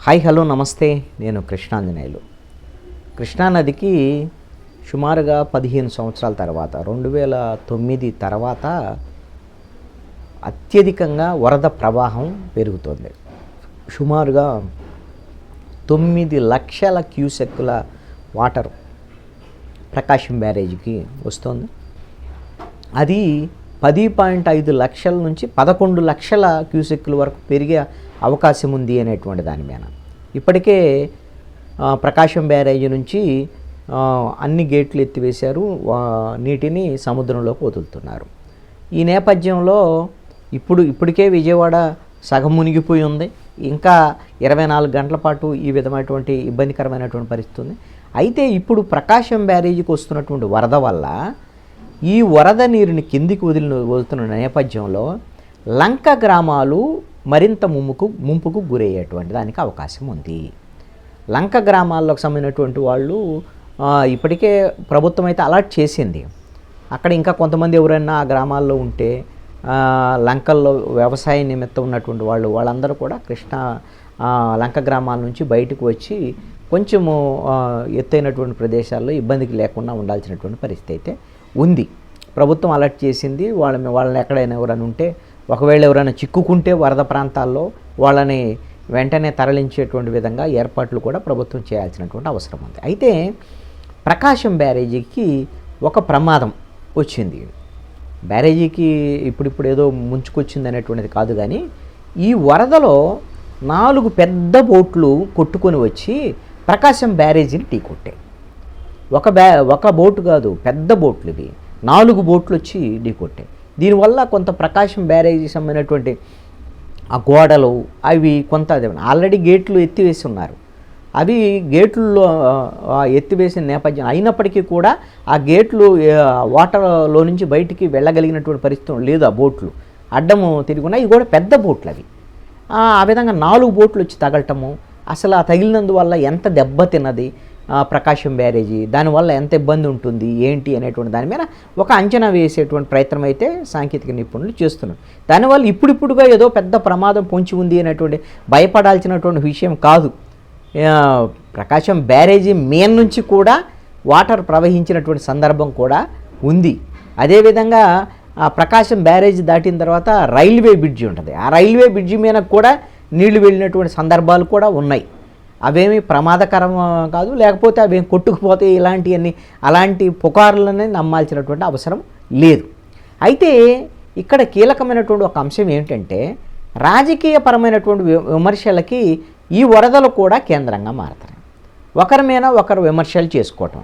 Hi hello నమస్తే. నేను కృష్ణాంజనేయులు. కృష్ణానదికి సుమారుగా 15 సంవత్సరాల తర్వాత 2009 తర్వాత అత్యధికంగా వరద ప్రవాహం పెరుగుతుంది. సుమారుగా 9 లక్షల క్యూసెక్కుల వాటర్ ప్రకాశం బ్యారేజీకి వస్తుంది. అది 10.5 లక్షల నుంచి 11 లక్షల క్యూసెక్కుల వరకు పెరిగే అవకాశం ఉంది అనేటువంటి దాని మీద ఇప్పటికే ప్రకాశం బ్యారేజీ నుంచి అన్ని గేట్లు ఎత్తివేశారు. నీటిని సముద్రంలోకి వదులుతున్నారు. ఈ నేపథ్యంలో ఇప్పటికే విజయవాడ సగం మునిగిపోయి ఉంది. ఇంకా 24 గంటల పాటు ఈ విధమైనటువంటి ఇబ్బందికరమైనటువంటి పరిస్థితి ఉంది. అయితే ఇప్పుడు ప్రకాశం బ్యారేజీకి వస్తున్నటువంటి వరద వల్ల ఈ వరద నీరుని కిందికి వదులుతున్న నేపథ్యంలో లంక గ్రామాలు మరింత ముంపుకు గురయ్యేటువంటి దానికి అవకాశం ఉంది. లంక గ్రామాల్లోకి సంబంధించినటువంటి వాళ్ళు ఇప్పటికే ప్రభుత్వం అయితే అలర్ట్ చేసింది. అక్కడ ఇంకా కొంతమంది ఎవరైనా ఆ గ్రామాల్లో ఉంటే లంకల్లో వ్యవసాయ నిమిత్తం ఉన్నటువంటి వాళ్ళందరూ కూడా లంక గ్రామాల నుంచి బయటకు వచ్చి కొంచెము ఎత్తైనటువంటి ప్రదేశాల్లో ఇబ్బందికి లేకుండా ఉండాల్సినటువంటి పరిస్థితి అయితే ఉంది. ప్రభుత్వం అలర్ట్ చేసింది. వాళ్ళని ఎక్కడైనా ఎవరైనా ఉంటే ఒకవేళ ఎవరైనా చిక్కుకుంటే వరద ప్రాంతాల్లో వాళ్ళని వెంటనే తరలించేటువంటి విధంగా ఏర్పాట్లు కూడా ప్రభుత్వం చేయాల్సినటువంటి అవసరం ఉంది. అయితే ప్రకాశం బ్యారేజీకి ఒక ప్రమాదం వచ్చింది. బ్యారేజీకి ఇప్పుడు ఏదో ముంచుకొచ్చింది అనేటువంటిది కాదు, కానీ ఈ వరదలో 4 పెద్ద బోట్లు కొట్టుకొని వచ్చి ప్రకాశం బ్యారేజీని ఢీకొట్టాయి. ఒక బోటు కాదు, పెద్ద బోట్లు ఇవి 4 బోట్లు వచ్చి ఢీకొట్టాయి. దీనివల్ల కొంత ప్రకాశం బ్యారేజీకి సంబంధించినటువంటి ఆ గోడలు అవి కొంత ఆల్రెడీ గేట్లు ఎత్తివేసి ఉన్నారు. అవి గేట్లలో ఎత్తివేసిన నేపథ్యం అయినప్పటికీ కూడా ఆ గేట్లు వాటర్లో నుంచి బయటికి వెళ్ళగలిగినటువంటి పరిస్థితి లేదు. ఆ బోట్లు అడ్డము తిరిగి ఉన్నాయి. ఇవి కూడా పెద్ద బోట్లు అవి. ఆ విధంగా 4 బోట్లు వచ్చి తగలటము, అసలు ఆ తగిలినందువల్ల ఎంత దెబ్బతిన్నది ప్రకాశం బ్యారేజీ, దానివల్ల ఎంత ఇబ్బంది ఉంటుంది ఏంటి అనేటువంటి దాని మీద ఒక అంచనా వేసేటువంటి ప్రయత్నం అయితే సాంకేతిక నిపుణులు చేస్తున్నారు. దానివల్ల ఇప్పుడిప్పుడుగా ఏదో పెద్ద ప్రమాదం పొంచి ఉంది అనేటువంటి భయపడాల్సినటువంటి విషయం కాదు. ప్రకాశం బ్యారేజీ మెయిన్ నుంచి కూడా వాటర్ ప్రవహించినటువంటి సందర్భం కూడా ఉంది. అదేవిధంగా ఆ ప్రకాశం బ్యారేజీ దాటిన తర్వాత రైల్వే బ్రిడ్జి ఉంటుంది. ఆ రైల్వే బ్రిడ్జి మీద కూడా నీళ్లు వెళ్ళినటువంటి సందర్భాలు కూడా ఉన్నాయి. అవేమి ప్రమాదకరం కాదు, లేకపోతే అవేమి కొట్టుకుపోతే అలాంటి పుకార్లనే నమ్మాల్సినటువంటి అవసరం లేదు. అయితే ఇక్కడ కీలకమైనటువంటి ఒక అంశం ఏంటంటే రాజకీయపరమైనటువంటి విమర్శలకి ఈ వరదలు కూడా కేంద్రంగా మారతాయి. ఒకరి మీద ఒకరు విమర్శలు చేసుకోవటం.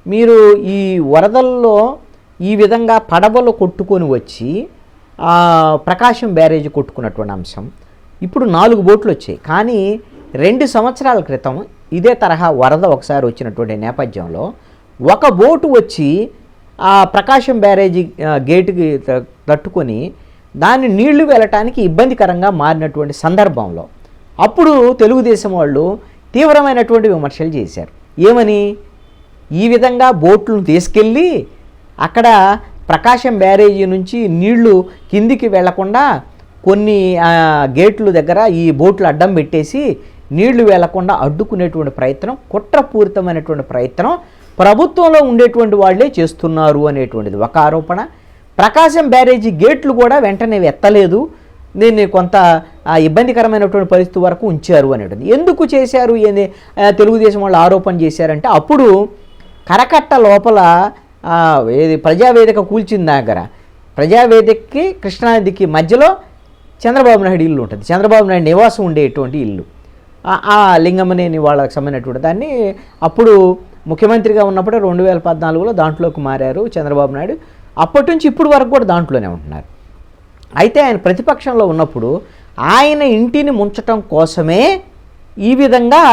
మీరు ఈ వరదల్లో ఈ విధంగా పడవలు కొట్టుకొని వచ్చి ప్రకాశం బ్యారేజీ కొట్టుకున్నటువంటి అంశం, ఇప్పుడు 4 బోట్లు వచ్చాయి. కానీ 2 సంవత్సరాల క్రితం ఇదే తరహా వరద ఒకసారి వచ్చినటువంటి నేపథ్యంలో ఒక బోటు వచ్చి ఆ ప్రకాశం బ్యారేజీ గేటుకి తట్టుకొని దాన్ని నీళ్లు వెళ్ళటానికి ఇబ్బందికరంగా మారినటువంటి సందర్భంలో అప్పుడు తెలుగుదేశం వాళ్ళు తీవ్రమైనటువంటి విమర్శలు చేశారు. ఏమని? ఈ విధంగా బోట్లను తీసుకెళ్ళి అక్కడ ప్రకాశం బ్యారేజీ నుంచి నీళ్లు కిందికి వెళ్లకుండా కొన్ని గేట్ల దగ్గర ఈ బోట్లు అడ్డం పెట్టేసి నీళ్లు వెళ్లకుండా అడ్డుకునేటువంటి ప్రయత్నం, కుట్రపూరితమైనటువంటి ప్రయత్నం ప్రభుత్వంలో ఉండేటువంటి వాళ్ళే చేస్తున్నారు అనేటువంటిది ఒక ఆరోపణ. ప్రకాశం బ్యారేజీ గేట్లు కూడా వెంటనే ఎత్తలేదు, దీన్ని కొంత ఇబ్బందికరమైనటువంటి పరిస్థితి వరకు ఉంచారు అనేటువంటి. ఎందుకు చేశారు తెలుగుదేశం వాళ్ళు ఆరోపణ చేశారంటే, అప్పుడు కరకట్ట లోపల ప్రజావేదిక కూల్చిన దగ్గర ప్రజావేదికకి కృష్ణానదికి మధ్యలో చంద్రబాబు నాయుడు ఇల్లు ఉంటుంది. చంద్రబాబు నాయుడు నివాసం ఉండేటువంటి ఇల్లు. ఆ లింగమనేని వాళ్ళకి సంబంధించినటువంటి దాన్ని అప్పుడు ముఖ్యమంత్రిగా ఉన్నప్పుడు 2014లో దాంట్లోకి మారారు చంద్రబాబు నాయుడు. అప్పటి నుంచి ఇప్పుడు వరకు కూడా దాంట్లోనే ఉంటున్నారు. అయితే ఆయన ప్రతిపక్షంలో ఉన్నప్పుడు ఆయన ఇంటిని ముంచటం కోసమే ఈ విధంగా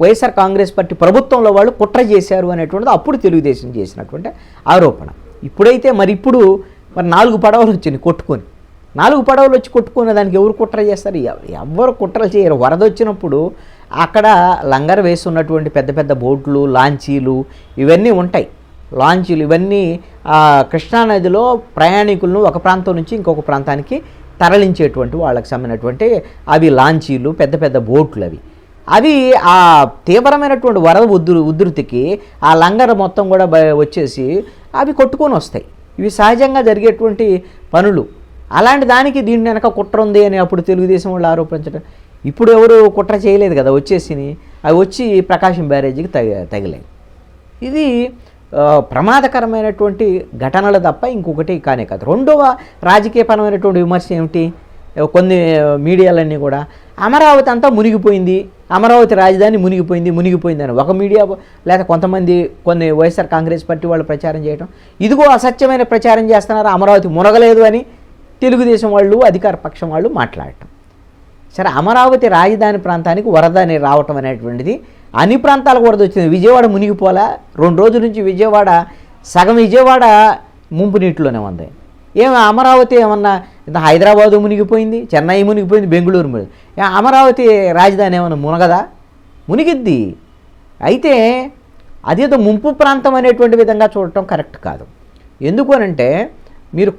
వైఎస్ఆర్ కాంగ్రెస్ పార్టీ ప్రభుత్వంలో వాళ్ళు కుట్ర చేశారు అనేటువంటిది అప్పుడు తెలుగుదేశం చేసినటువంటి ఆరోపణ. ఇప్పుడైతే ఇప్పుడు 4 పడవలు వచ్చినాయి కొట్టుకొని. 4 పడవలు వచ్చి కొట్టుకునే దానికి ఎవరు కుట్ర చేస్తారు? ఎవరు కుట్రలు చేయరు. వరద వచ్చినప్పుడు అక్కడ లంగర్ వేసి ఉన్నటువంటి పెద్ద పెద్ద బోట్లు, లాంచీలు ఇవన్నీ ఉంటాయి. లాంచీలు ఇవన్నీ కృష్ణానదిలో ప్రయాణికులను ఒక ప్రాంతం నుంచి ఇంకొక ప్రాంతానికి తరలించేటువంటి వాళ్ళకి సంబంధించినటువంటి అవి లాంచీలు, పెద్ద పెద్ద బోట్లు అవి ఆ తీవ్రమైనటువంటి వరద ఉధృతికి ఆ లంగర్ మొత్తం కూడా వచ్చేసి అవి కొట్టుకొని వస్తాయి. ఇవి సహజంగా జరిగేటువంటి పనులు. అలాంటి దానికి దీని వెనక కుట్ర ఉంది అని అప్పుడు తెలుగుదేశం వాళ్ళు ఆరోపించడం. ఇప్పుడు ఎవరు కుట్ర చేయలేదు కదా, వచ్చేసి అవి వచ్చి ప్రకాశం బ్యారేజీకి తగిలాయి. ఇది ప్రమాదకరమైనటువంటి ఘటనలు తప్ప ఇంకొకటి కానే కాదు. రెండవ రాజకీయపరమైనటువంటి విమర్శ ఏమిటి, కొన్ని మీడియాలన్నీ కూడా అమరావతి అంతా మునిగిపోయింది, అమరావతి రాజధాని మునిగిపోయిందని ఒక మీడియా లేదా కొంతమంది కొన్ని వైఎస్ఆర్ కాంగ్రెస్ పార్టీ వాళ్ళు ప్రచారం చేయడం, ఇదిగో అసత్యమైన ప్రచారం చేస్తున్నారు, అమరావతి మునగలేదు అని తెలుగుదేశం వాళ్ళు అధికార పక్షం వాళ్ళు మాట్లాడటం. సరే, అమరావతి రాజధాని ప్రాంతానికి వరద అని రావటం అనేటువంటిది అన్ని ప్రాంతాలకు వరద వచ్చింది. విజయవాడ మునిగిపోలా, 2 రోజుల నుంచి సగం విజయవాడ ముంపు నీటిలోనే ఉంది. అమరావతి ఏమన్నా హైదరాబాదు మునిగిపోయింది, చెన్నై మునిగిపోయింది, బెంగళూరు మునిగి, అమరావతి రాజధాని ఏమన్నా మునగదా? మునిగిద్ది. అయితే అదేదో ముంపు ప్రాంతం అనేటువంటి విధంగా చూడటం కరెక్ట్ కాదు. ఎందుకు అనంటే మీరు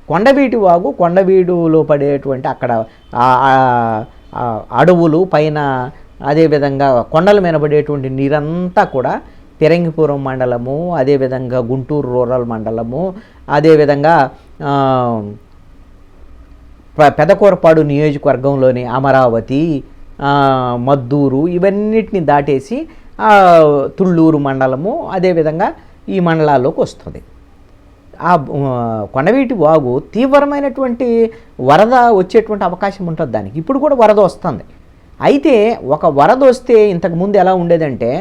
కొండవీడులో పడేటువంటి అక్కడ అడవులు పైన, అదేవిధంగా కొండల మీద పడేటువంటి నీరంతా కూడా పిరంగిపురం మండలము, అదేవిధంగా గుంటూరు రూరల్ మండలము, అదేవిధంగా పెదకూరపాడు నియోజకవర్గంలోని అమరావతి, మద్దూరు, ఇవన్నిటిని దాటేసి తుళ్ళూరు మండలము, అదేవిధంగా ఈ మండలాల్లోకి వస్తుంది. ఆ కొండవీటి వాగు తీవ్రమైనటువంటి వరద వచ్చేటువంటి అవకాశం ఉంటుంది దానికి. ఇప్పుడు కూడా వరద వస్తుంది. అయితే ఒక వరద వస్తే ఇంతకుముందు ఎలా ఉండేదంటే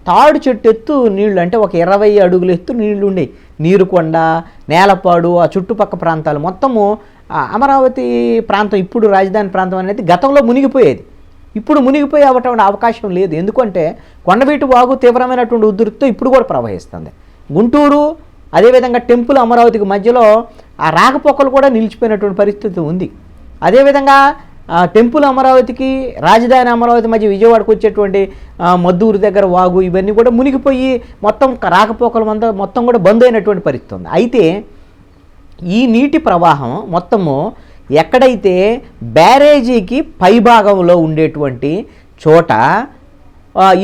తాడు చెట్టు ఎత్తు నీళ్లు, అంటే ఒక 20 అడుగుల ఎత్తు నీళ్లు ఉండేవి. నీరుకొండ, నేలపాడు, ఆ చుట్టుపక్క ప్రాంతాలు మొత్తము అమరావతి ప్రాంతం, ఇప్పుడు రాజధాని ప్రాంతం అనేది గతంలో మునిగిపోయేది. ఇప్పుడు మునిగిపోయే అవకాశం లేదు. ఎందుకంటే కొండవీటి వాగు తీవ్రమైనటువంటి ఉధృతితో ఇప్పుడు కూడా ప్రవహిస్తుంది. గుంటూరు, అదేవిధంగా టెంపుల్ అమరావతికి మధ్యలో ఆ రాకపోకలు కూడా నిలిచిపోయినటువంటి పరిస్థితి ఉంది. అదేవిధంగా టెంపుల్ అమరావతికి, రాజధాని అమరావతి మధ్య విజయవాడకు వచ్చేటువంటి మద్దూరు దగ్గర వాగు, ఇవన్నీ కూడా మునిగిపోయి మొత్తం రాకపోకలు మొత్తం కూడా బంద్ అయినటువంటి పరిస్థితి ఉంది. అయితే ఈ నీటి ప్రవాహం మొత్తము ఎక్కడైతే బ్యారేజీకి పైభాగంలో ఉండేటువంటి చోట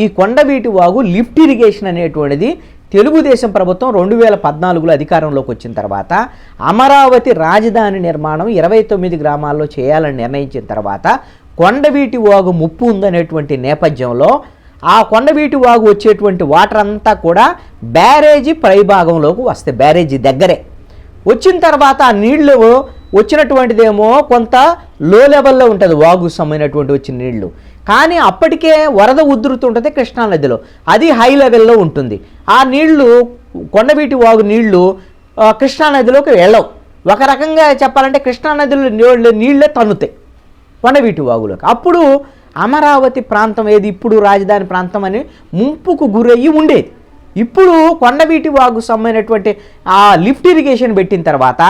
ఈ కొండవీటి వాగు లిఫ్ట్ ఇరిగేషన్ అనేటువంటిది తెలుగుదేశం ప్రభుత్వం 2014లో అధికారంలోకి వచ్చిన తర్వాత అమరావతి రాజధాని నిర్మాణం 29 గ్రామాల్లో చేయాలని నిర్ణయించిన తర్వాత కొండవీటి వాగు ముప్పు ఉందనేటువంటి నేపథ్యంలో ఆ కొండవీటి వాగు వచ్చేటువంటి వాటర్ అంతా కూడా బ్యారేజీ పైభాగంలోకి వస్తాయి. బ్యారేజీ దగ్గరే వచ్చిన తర్వాత ఆ నీళ్లు వచ్చినటువంటిదేమో కొంత లో లెవెల్లో ఉంటుంది, వాగు సంబంధించినటువంటి వచ్చిన నీళ్లు. కానీ అప్పటికే వరద ఉధృతి ఉంటుంది కృష్ణానదిలో, అది హై లెవెల్లో ఉంటుంది. ఆ నీళ్లు, కొండవీటి వాగు నీళ్లు కృష్ణానదిలోకి వెళ్ళవు. ఒక రకంగా చెప్పాలంటే కృష్ణానదిలో నీళ్ళే తన్నుతాయి కొండవీటి వాగులోకి. అప్పుడు అమరావతి ప్రాంతం ఏది ఇప్పుడు రాజధాని ప్రాంతం అని ముంపుకు గురయ్యి ఉండేది. ఇప్పుడు కొండవీటి వాగు సంబంధించినటువంటి ఆ లిఫ్ట్ ఇరిగేషన్ పెట్టిన తర్వాత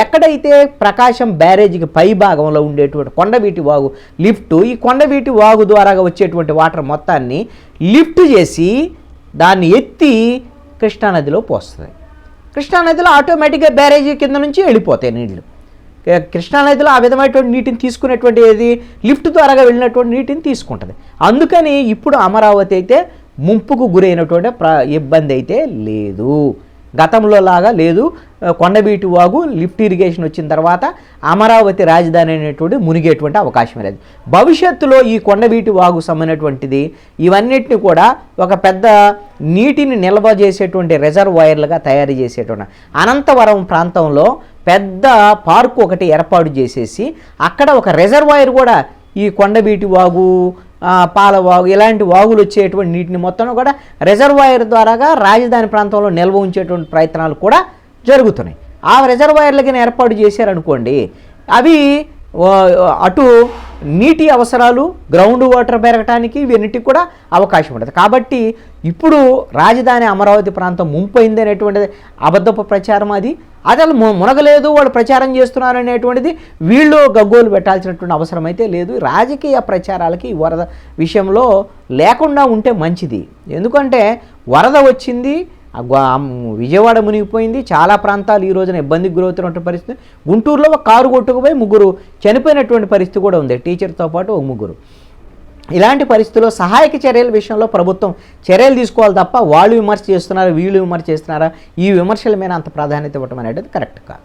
ఎక్కడైతే ప్రకాశం బ్యారేజీకి పై భాగంలో ఉండేటువంటి కొండవీటి వాగు లిఫ్ట్, ఈ కొండవీటి వాగు ద్వారా వచ్చేటువంటి వాటర్ మొత్తాన్ని లిఫ్ట్ చేసి దాన్ని ఎత్తి కృష్ణానదిలో పోస్తుంది. కృష్ణానదిలో ఆటోమేటిక్గా బ్యారేజీ కింద నుంచి వెళ్ళిపోతాయి నీళ్లు. కృష్ణానదిలో ఆ విధమైనటువంటి నీటిని తీసుకునేటువంటి ఏది లిఫ్ట్ ద్వారా వెళ్ళినటువంటి నీటిని తీసుకుంటుంది. అందుకని ఇప్పుడు అమరావతి అయితే ముంపుకు గురైనటువంటి ఇబ్బంది అయితే లేదు, గతంలో లాగా లేదు. కొండవీటి వాగు లిఫ్ట్ ఇరిగేషన్ వచ్చిన తర్వాత అమరావతి రాజధాని అనేటువంటి మునిగేటువంటి అవకాశం లేదు. భవిష్యత్తులో ఈ కొండవీటి వాగు సంబంధించినటువంటిది ఇవన్నిటిని కూడా ఒక పెద్ద నీటిని నిల్వ చేసేటువంటి రిజర్వాయర్లుగా తయారు చేసేటువంటి అనంతవరం ప్రాంతంలో పెద్ద పార్కు ఒకటి ఏర్పాటు చేసేసి అక్కడ ఒక రిజర్వాయర్ కూడా ఈ కొండవీటి వాగు, పాలవాగు, ఇలాంటి వాగులు వచ్చేటువంటి నీటిని మొత్తం కూడా రిజర్వాయర్ ద్వారాగా రాజధాని ప్రాంతంలో నిల్వ ఉంచేటువంటి ప్రయత్నాలు కూడా జరుగుతున్నాయి. ఆ రిజర్వాయర్లకి ఏర్పాటు చేశారనుకోండి, అవి అటు నీటి అవసరాలు, గ్రౌండ్ వాటర్ పెరగటానికి ఇవన్నిటికి కూడా అవకాశం ఉంటుంది. కాబట్టి ఇప్పుడు రాజధాని అమరావతి ప్రాంతం ముంపైంది అనేటువంటిది అబద్ధపు ప్రచారం. అది అసలు మునగలేదు, వాళ్ళు ప్రచారం చేస్తున్నారు అనేటువంటిది వీళ్ళు గగ్గోలు పెట్టాల్సినటువంటి అవసరం అయితే లేదు. రాజకీయ ప్రచారాలకి ఈ వరద విషయంలో లేకుండా ఉంటే మంచిది. ఎందుకంటే వరద వచ్చింది, విజయవాడ మునిగిపోయింది, చాలా ప్రాంతాలు ఈ రోజున ఇబ్బందికి గురవుతున్నటువంటి పరిస్థితి. గుంటూరులో ఒక కారు కొట్టుకుపోయి 3 చనిపోయినటువంటి పరిస్థితి కూడా ఉంది, టీచర్తో పాటు ఒక 3. ఇలాంటి పరిస్థితుల్లో సహాయక చర్యల విషయంలో ప్రభుత్వం చర్యలు తీసుకోవాలి తప్ప వాళ్ళు విమర్శ చేస్తున్నారా వీళ్ళు విమర్శ చేస్తున్నారా ఈ విమర్శల మీద అంత ప్రాధాన్యత ఇవ్వటం అనేది కరెక్ట్ కాదు.